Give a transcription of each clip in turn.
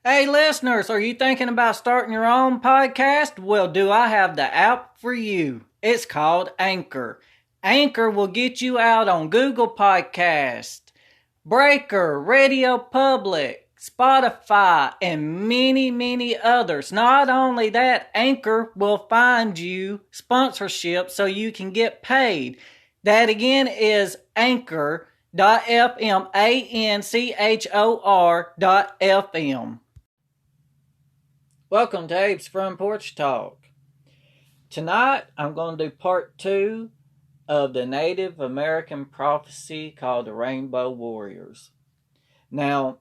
Hey listeners, are you thinking about starting your own podcast? Well, do I have the app for you? It's called Anchor. Anchor will get you out on Google Podcast, Breaker, Radio Public, Spotify, and many others. Not only that, Anchor will find you sponsorship so you can get paid. That again is Anchor.fm, Anchor.fm. Welcome to Abe's from Porch Talk. Tonight I'm going to do part 2 of the Native American prophecy called the Rainbow Warriors. Now,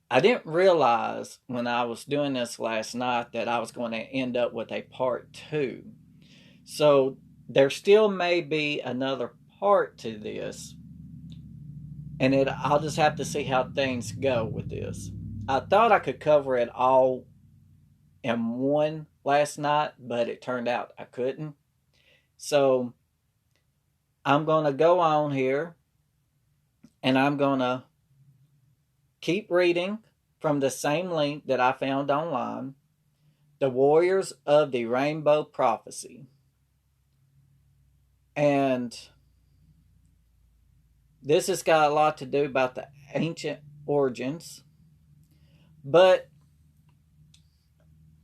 I didn't realize when I was doing this last night that I was going to end up with a part 2. So there still may be another part to this. And I'll just have to see how things go with this. I thought I could cover it all in one last night, but it turned out I couldn't. So I'm going to go on here and I'm going to keep reading from the same link that I found online, The Warriors of the Rainbow Prophecy. And this has got a lot to do about the ancient origins, but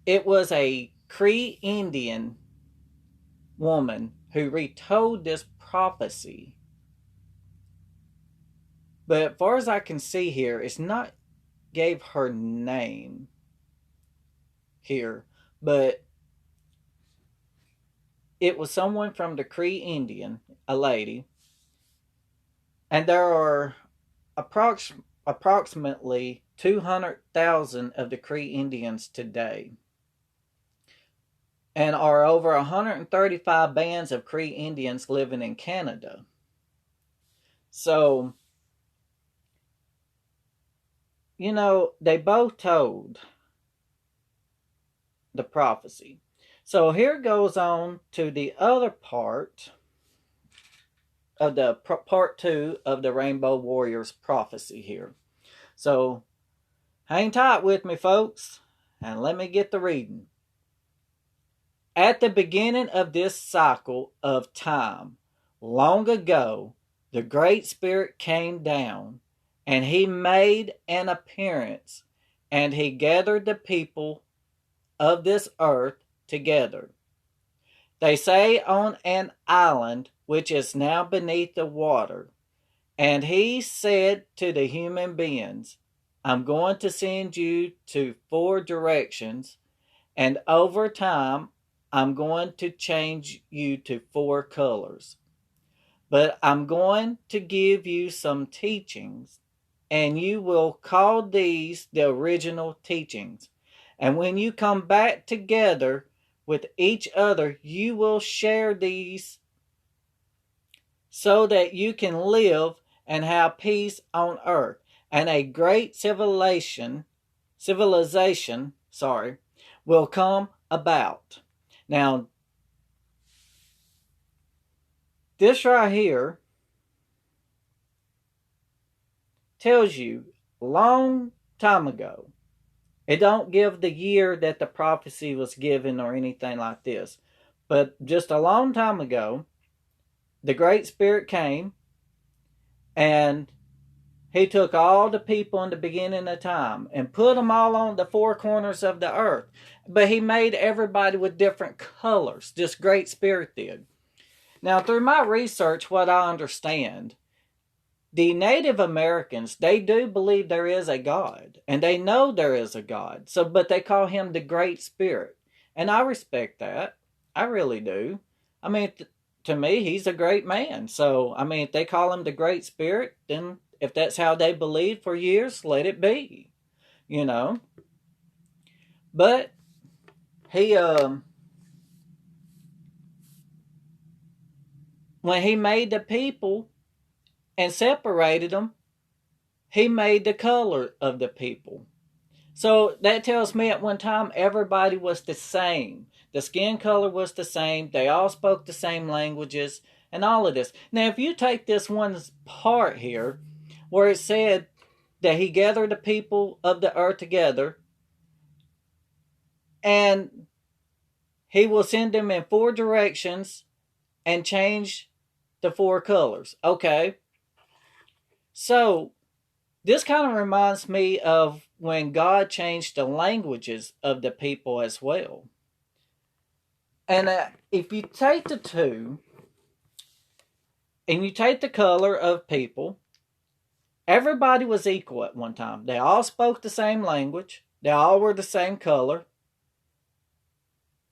it was a Cree Indian woman who retold this prophecy. But as far as I can see here, it's not gave her name here, but it was someone from the Cree Indian, a lady. And there are approximately 200,000 of the Cree Indians today. And are over 135 bands of Cree Indians living in Canada. So, they both told the prophecy. So here goes on to the other part of the part 2 of the Rainbow Warriors prophecy here. So, hang tight with me, folks, and let me get the reading. At the beginning of this cycle of time, long ago, the Great Spirit came down, and he made an appearance, and he gathered the people of this earth together. They say on an island which is now beneath the water, and he said to the human beings, I'm going to send you to 4 directions, and over time, I'm going to change you to 4 colors. But I'm going to give you some teachings, and you will call these the original teachings. And when you come back together with each other, you will share these so that you can live and have peace on earth. And a great civilization will come about. Now, this right here tells you long time ago. It don't give the year that the prophecy was given or anything like this. But just a long time ago, the Great Spirit came and he took all the people in the beginning of time and put them all on the 4 corners of the earth. But he made everybody with different colors. This Great Spirit did. Now, through my research, what I understand, the Native Americans, they do believe there is a God. And they know there is a God. But they call him the Great Spirit. And I respect that. I really do. I mean, to me, he's a great man. So, I mean, if they call him the Great Spirit, then if that's how they believed for years, let it be. But he, when he made the people and separated them, he made the color of the people. So that tells me at one time everybody was the same. The skin color was the same. They all spoke the same languages and all of this. Now, if you take this one part here where it said that he gathered the people of the earth together, and he will send them in 4 directions and change the 4 colors. Okay. So this kind of reminds me of when God changed the languages of the people as well. And if you take the 2 and you take the color of people, everybody was equal at one time. They all spoke the same language. They all were the same color.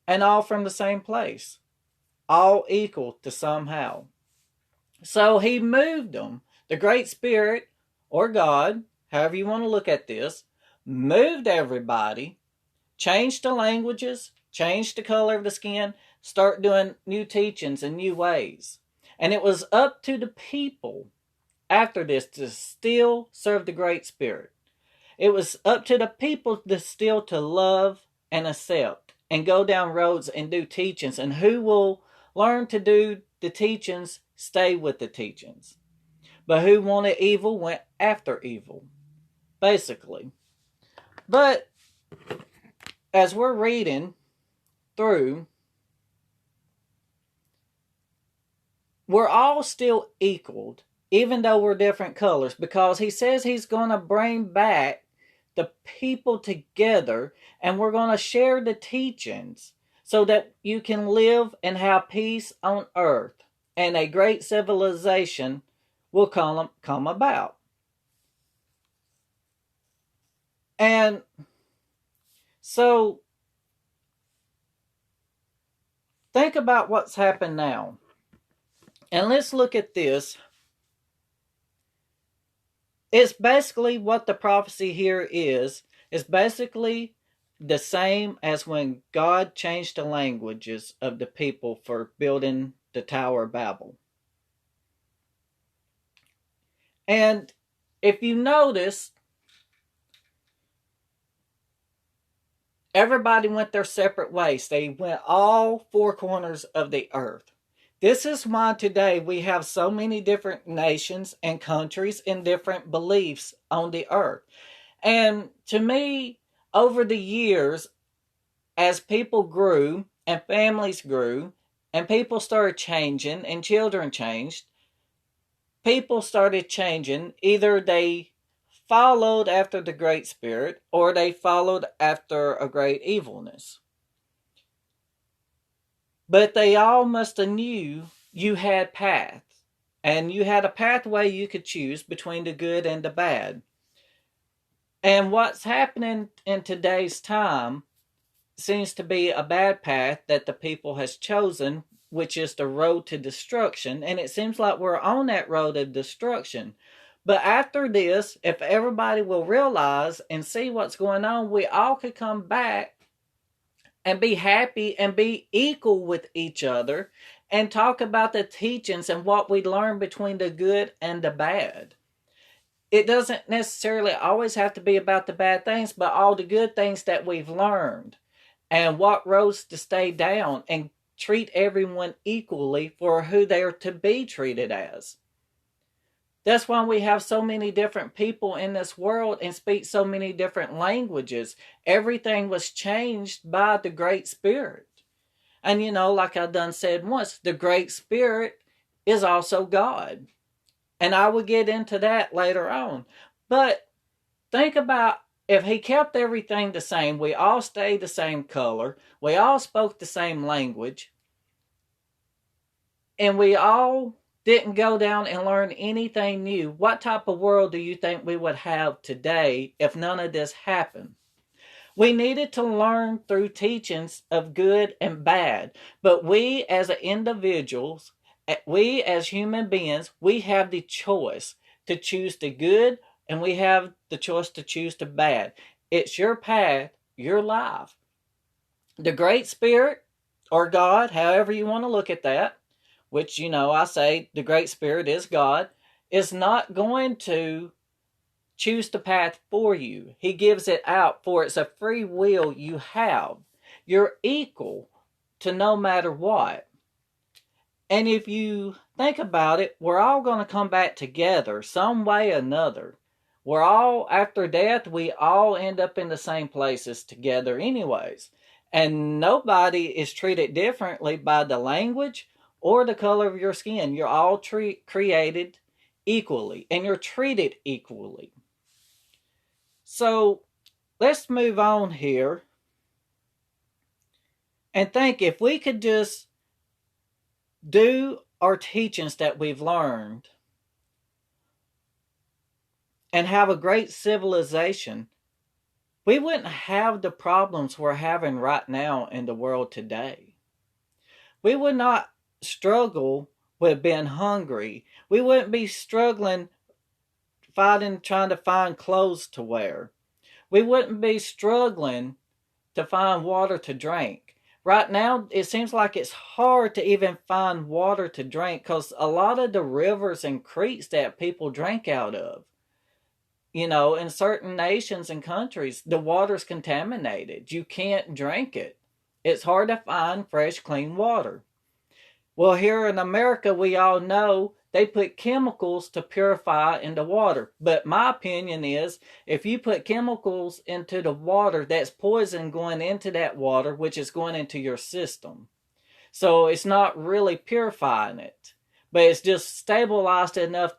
And all from the same place. All equal to somehow. So he moved them. The Great Spirit, or God, however you want to look at this, moved everybody, changed the languages, changed the color of the skin, start doing new teachings and new ways. And it was up to the people after this to still serve the Great Spirit. It was up to the people to still to love and accept and go down roads and do teachings. And who will learn to do the teachings, stay with the teachings. But who wanted evil went after evil, basically. But as we're reading through, we're all still equaled, even though we're different colors, because he says he's going to bring back the people together, and we're going to share the teachings so that you can live and have peace on earth, and a great civilization will come about. And so think about what's happened now. And let's look at this. It's basically what the prophecy here is. It's basically the same as when God changed the languages of the people for building the Tower of Babel. And if you notice, everybody went their separate ways. They went all 4 corners of the earth. This is why today we have so many different nations and countries and different beliefs on the earth. And to me, over the years, as people grew and families grew and people started changing and children changed, people started changing. Either they followed after the Great Spirit or they followed after a great evilness. But they all must have knew you had paths. And you had a pathway you could choose between the good and the bad. And what's happening in today's time seems to be a bad path that the people has chosen, which is the road to destruction. And it seems like we're on that road of destruction. But after this, if everybody will realize and see what's going on, we all could come back and be happy and be equal with each other and talk about the teachings and what we learn between the good and the bad. It doesn't necessarily always have to be about the bad things, but all the good things that we've learned and what roads to stay down and treat everyone equally for who they are to be treated as. That's why we have so many different people in this world and speak so many different languages. Everything was changed by the Great Spirit. And like I done said once, the Great Spirit is also God. And I will get into that later on. But think about if he kept everything the same, we all stayed the same color, we all spoke the same language, and we all didn't go down and learn anything new, what type of world do you think we would have today if none of this happened? We needed to learn through teachings of good and bad, but we as individuals, we as human beings, we have the choice to choose the good and we have the choice to choose the bad. It's your path, your life. The Great Spirit, or God, however you want to look at that, which, I say the Great Spirit is God, is not going to choose the path for you. He gives it out, for it's a free will you have. You're equal to no matter what. And if you think about it, we're all going to come back together some way or another. We're all, after death, we all end up in the same places together anyways. And nobody is treated differently by the language or the color of your skin. You're all created equally, and you're treated equally. So let's move on here and think, if we could just do our teachings that we've learned and have a great civilization, we wouldn't have the problems we're having right now in the world today. We would not struggle with being hungry. We wouldn't be struggling trying to find clothes to wear. We wouldn't be struggling to find water to drink. Right now, it seems like it's hard to even find water to drink because a lot of the rivers and creeks that people drink out of, in certain nations and countries, the water's contaminated. You can't drink it. It's hard to find fresh, clean water. Well, here in America, we all know they put chemicals to purify in the water. But my opinion is, if you put chemicals into the water, that's poison going into that water, which is going into your system. So it's not really purifying it, but it's just stabilized enough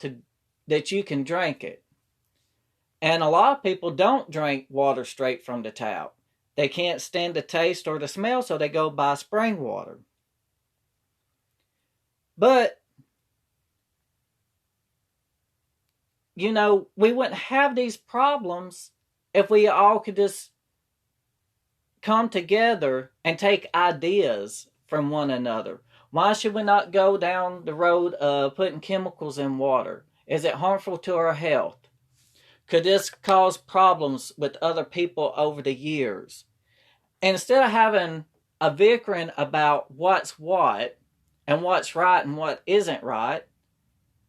that you can drink it. And a lot of people don't drink water straight from the tap. They can't stand the taste or the smell, so they go buy spring water. But, we wouldn't have these problems if we all could just come together and take ideas from one another. Why should we not go down the road of putting chemicals in water? Is it harmful to our health? Could this cause problems with other people over the years? And instead of having a bickering about what's what and what's right and what isn't right,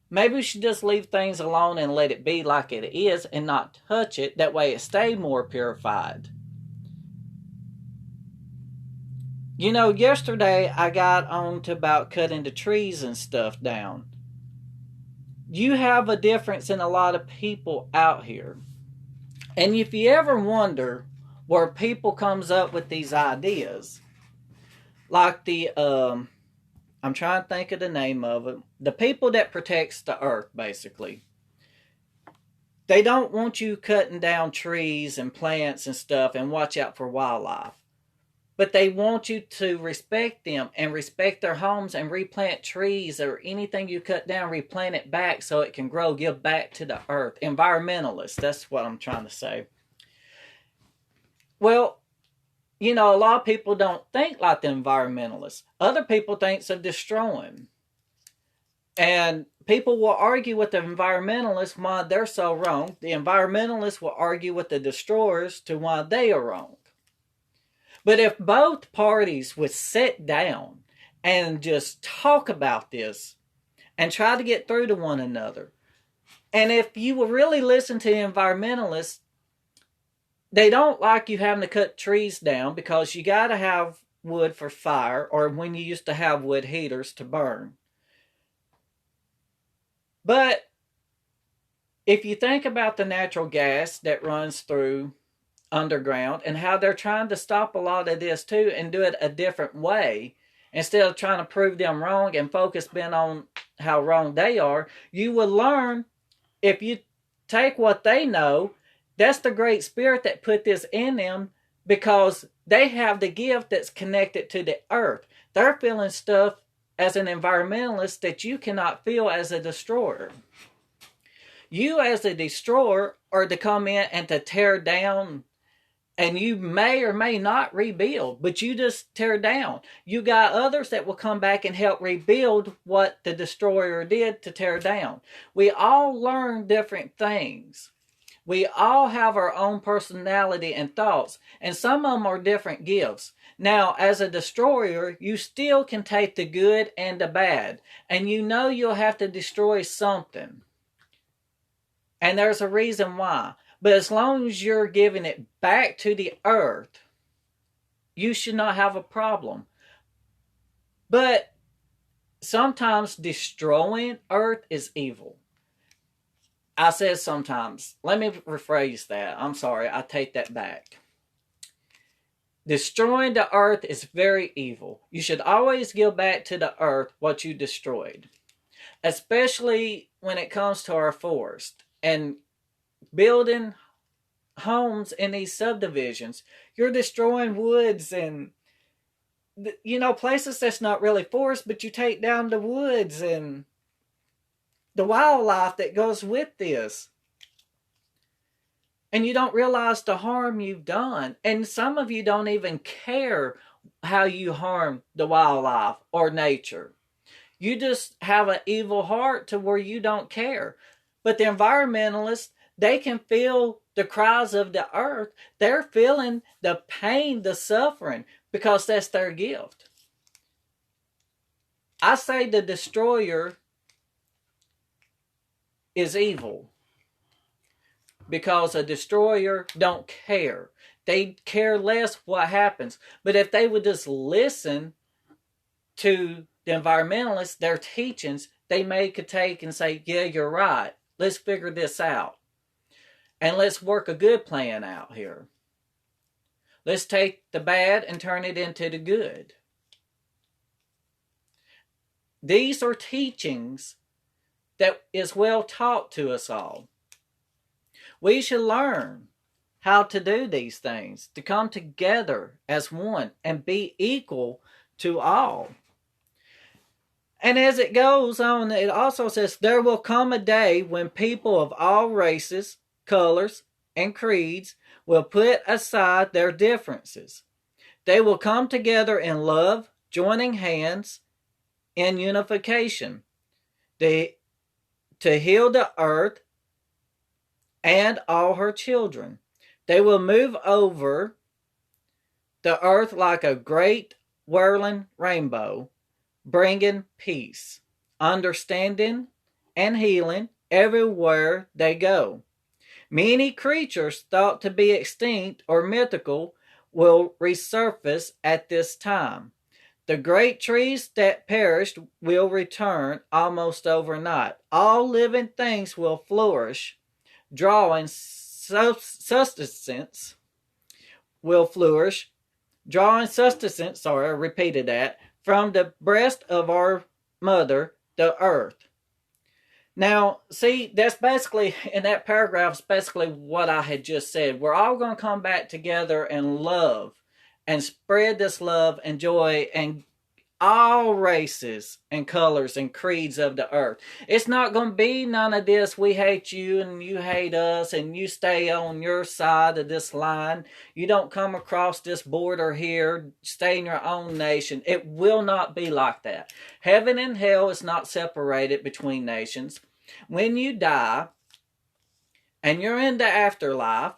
maybe we should just leave things alone and let it be like it is and not touch it. That way it stays more purified. Yesterday I got on to about cutting the trees and stuff down. You have a difference in a lot of people out here. And if you ever wonder where people comes up with these ideas, like I'm trying to think of the name of it, the people that protects the earth, basically. They don't want you cutting down trees and plants and stuff and watch out for wildlife. But they want you to respect them and respect their homes and replant trees or anything you cut down, replant it back so it can grow, give back to the earth. Environmentalists, that's what I'm trying to say. Well, a lot of people don't think like the environmentalists. Other people think of destroying. And people will argue with the environmentalists why they're so wrong. The environmentalists will argue with the destroyers to why they are wrong. But if both parties would sit down and just talk about this and try to get through to one another, and if you will really listen to the environmentalists, they don't like you having to cut trees down because you got to have wood for fire, or when you used to have wood heaters to burn. But if you think about the natural gas that runs through underground and how they're trying to stop a lot of this too and do it a different way, instead of trying to prove them wrong and focus being on how wrong they are, you will learn, if you take what they know, that's the Great Spirit that put this in them, because they have the gift that's connected to the earth. They're feeling stuff as an environmentalist that you cannot feel as a destroyer. You as a destroyer are to come in and to tear down, and you may or may not rebuild, but you just tear down. You got others that will come back and help rebuild what the destroyer did to tear down. We all learn different things. We all have our own personality and thoughts, and some of them are different gifts. Now, as a destroyer, you still can take the good and the bad, and you'll have to destroy something. And there's a reason why. But as long as you're giving it back to the earth, you should not have a problem. But sometimes destroying earth is evil. I said sometimes. Let me rephrase that. I'm sorry. I take that back. Destroying the earth is very evil. You should always give back to the earth what you destroyed, especially when it comes to our forest and building homes in these subdivisions. You're destroying woods and places that's not really forest, but you take down the woods and the wildlife that goes with this. And you don't realize the harm you've done. And some of you don't even care how you harm the wildlife or nature. You just have an evil heart to where you don't care. But the environmentalists, they can feel the cries of the earth. They're feeling the pain, the suffering, because that's their gift. I say the destroyer is evil, because a destroyer don't care. They care less what happens. But if they would just listen to the environmentalists, their teachings, they could take and say, yeah, you're right. Let's figure this out. And let's work a good plan out here. Let's take the bad and turn it into the good. These are teachings that is well taught to us all. We should learn how to do these things, to come together as one and be equal to all. And as it goes on, it also says, there will come a day when people of all races, colors, and creeds will put aside their differences. They will come together in love, joining hands in unification, to heal the earth and all her children. They will move over the earth like a great whirling rainbow, bringing peace, understanding, and healing everywhere they go. Many creatures thought to be extinct or mythical will resurface at this time. The great trees that perished will return almost overnight. All living things will flourish, drawing sustenance from the breast of our mother, the earth. Now, see, that's basically, in that paragraph, is basically what I had just said. We're all going to come back together and love and spread this love and joy and all races and colors and creeds of the earth. It's not going to be none of this, we hate you and you hate us and you stay on your side of this line. You don't come across this border here, stay in your own nation. It will not be like that. Heaven and hell is not separated between nations. When you die and you're in the afterlife,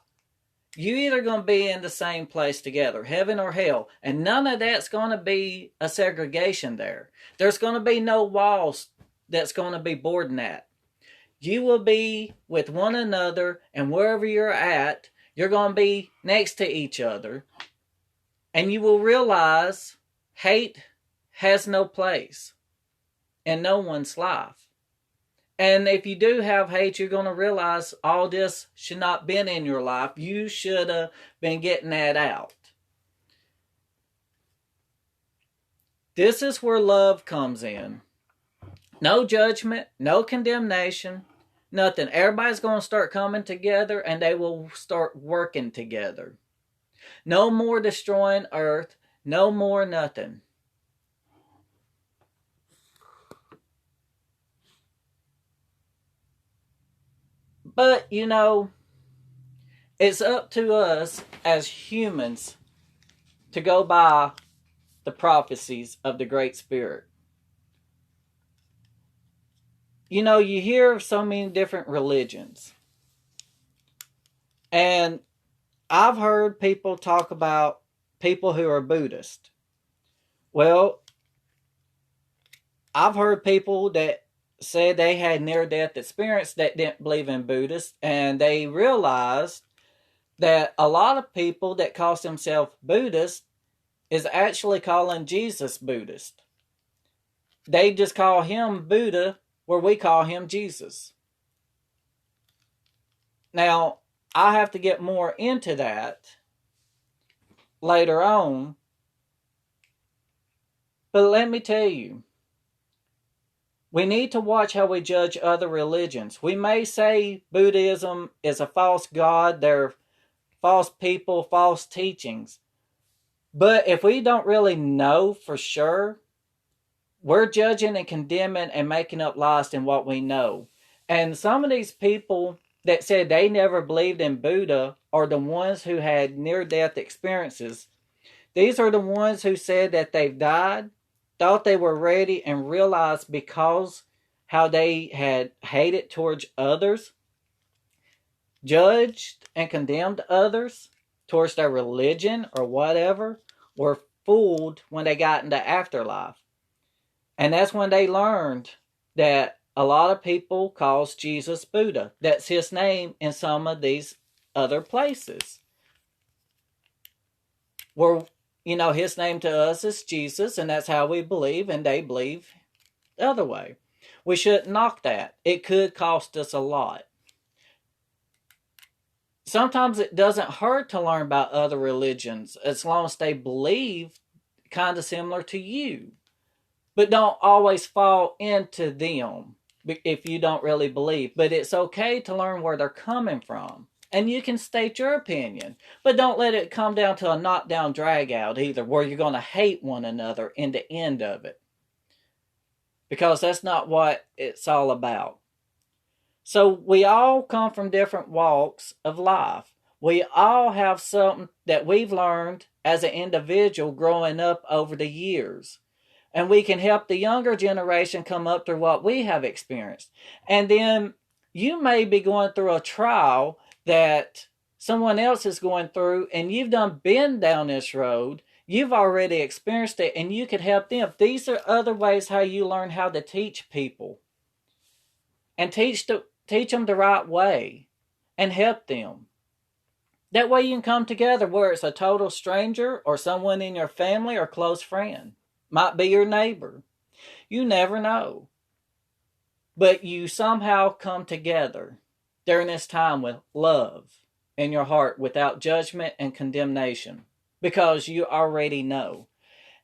you either going to be in the same place together, heaven or hell, and none of that's going to be a segregation there. There's going to be no walls that's going to be boarding at. You will be with one another, and wherever you're at, you're going to be next to each other, and you will realize hate has no place in no one's life. And if you do have hate, you're going to realize all this should not have been in your life. You should have been getting that out. This is where love comes in. No judgment, no condemnation, nothing. Everybody's going to start coming together and they will start working together. No more destroying earth, no more nothing. But, it's up to us as humans to go by the prophecies of the Great Spirit. You hear of so many different religions. And I've heard people talk about people who are Buddhist. Well, I've heard people that said they had near-death experience that didn't believe in Buddhists, and they realized that a lot of people that call themselves Buddhist is actually calling Jesus Buddhist. They just call him Buddha where we call him Jesus. Now, I have to get more into that later on. But let me tell you, we need to watch how we judge other religions. We may say Buddhism is a false god, they're false people, false teachings. But if we don't really know for sure, we're judging and condemning and making up lies in what we know. And some of these people that said they never believed in Buddha are the ones who had near-death experiences. These are the ones who said that they've died, thought they were ready, and realized because how they had hated towards others, judged and condemned others towards their religion or whatever, were fooled when they got into afterlife. And that's when they learned that a lot of people calls Jesus Buddha. That's his name in some of these other places. Where, his name to us is Jesus, and that's how we believe, and they believe the other way. We shouldn't knock that. It could cost us a lot. Sometimes it doesn't hurt to learn about other religions as long as they believe kind of similar to you. But don't always fall into them if you don't really believe. But it's okay to learn where they're coming from. And you can state your opinion. But don't let it come down to a knockdown drag out either, where you're going to hate one another in the end of it. Because that's not what it's all about. So we all come from different walks of life. We all have something that we've learned as an individual growing up over the years. And we can help the younger generation come up through what we have experienced. And then you may be going through a trial that someone else is going through, and you've been down this road. You've already experienced it, and you could help them. These are other ways how you learn how to teach people. And teach them the right way. And help them. That way you can come together where it's a total stranger or someone in your family or close friend. Might be your neighbor. You never know. But you somehow come together during this time with love in your heart without judgment and condemnation. Because you already know.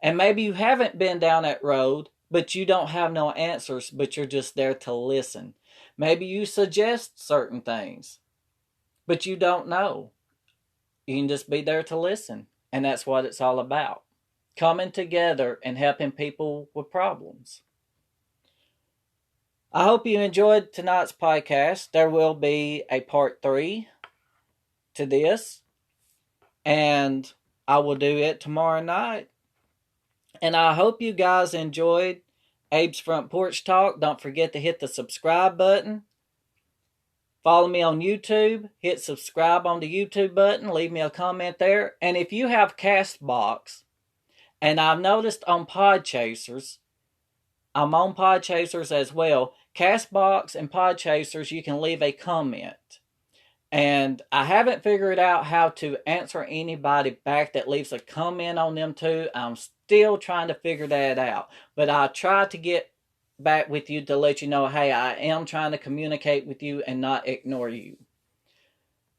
And maybe you haven't been down that road, but you don't have no answers, but you're just there to listen. Maybe you suggest certain things, but you don't know. You can just be there to listen. And that's what it's all about. Coming together and helping people with problems. I hope you enjoyed tonight's podcast. There will be a part 3 to this. And I will do it tomorrow night. And I hope you guys enjoyed Abe's Front Porch Talk. Don't forget to hit the subscribe button. Follow me on YouTube. Hit subscribe on the YouTube button. Leave me a comment there. And if you have Castbox, and I've noticed on Podchasers, I'm on Podchasers as well. Castbox and Podchasers, you can leave a comment. And I haven't figured out how to answer anybody back that leaves a comment on them too. I'm still trying to figure that out. But I try to get back with you to let you know, hey, I am trying to communicate with you and not ignore you.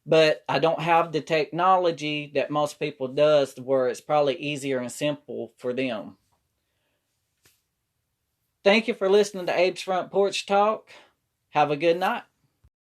But I don't have the technology that most people does where it's probably easier and simple for them. Thank you for listening to Abe's Front Porch Talk. Have a good night.